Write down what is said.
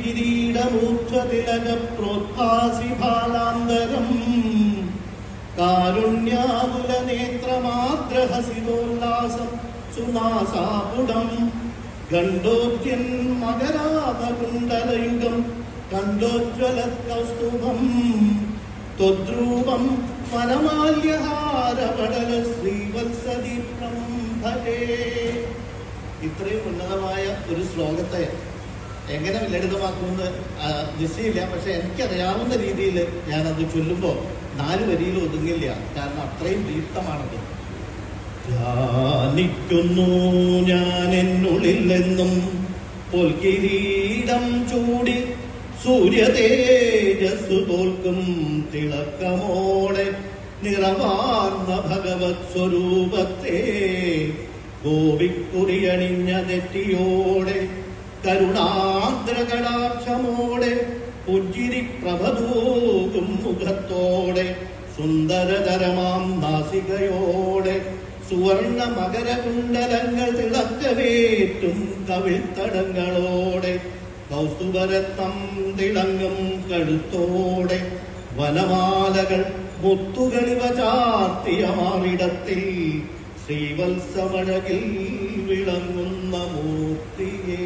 കിരീടമൂർധ്വതിലകപ്രോദ്ഭാസിഫാലാന്തരം കാരുണ്യാകുലനേത്രമാദ്രഹസിതോല്ലാസം സുനാസാപുടം ഗണ്ഡോദ്യൻ മകരാധകുണ്ടലയുഗം കണ്ടോജ്വലകൗസ്തുഭം ത്വദ്രൂപം വനമാല്യഹാരപടല ശ്രീവത്സദീപ്രം ഭജേ. ഇത്രയും ഉന്നതമായ ഒരു ശ്ലോകത്തെ എങ്ങനെ ലളിതമാക്കുമെന്ന് നിശ്ചയില്ല. പക്ഷെ എനിക്കറിയാവുന്ന രീതിയിൽ ഞാനത് ചൊല്ലുമ്പോൾ 4 വരിയിൽ ഒതുങ്ങില്ല. കാരണം അത്രയും ദീപ്തമാണത്. ധ്യാനിക്കുന്നു ഞാൻ എന്നുള്ളിൽ നിന്നും പൊൽകിരീടം ചൂടി സൂര്യതേജസ്സു തോൽക്കും തിളക്കമോടെ നിറവാർന്ന ഭഗവത് സ്വരൂപത്തെ ഗോപിക്കുറിയണിഞ്ഞ നെറ്റിയോടെ കരുണാദ്രകടാക്ഷമോടെ പുഞ്ചിരി പ്രഭതൂകും മുഖത്തോടെ സുന്ദരതരമാം നാസികയോടെ സുവർണ മകരകുണ്ടലങ്ങൾ തിളക്കവേറ്റും കവിൾത്തടങ്ങളോടെ കൗസ്തുഭരത്നം തിളങ്ങും കഴുത്തോടെ വനമാലകൾ മുത്തുകളിവ ചാർത്തിയ മാറിടത്തിൽ ശ്രീവത്സമഴകിൽ വിളങ്ങുന്ന മൂർത്തിയേ.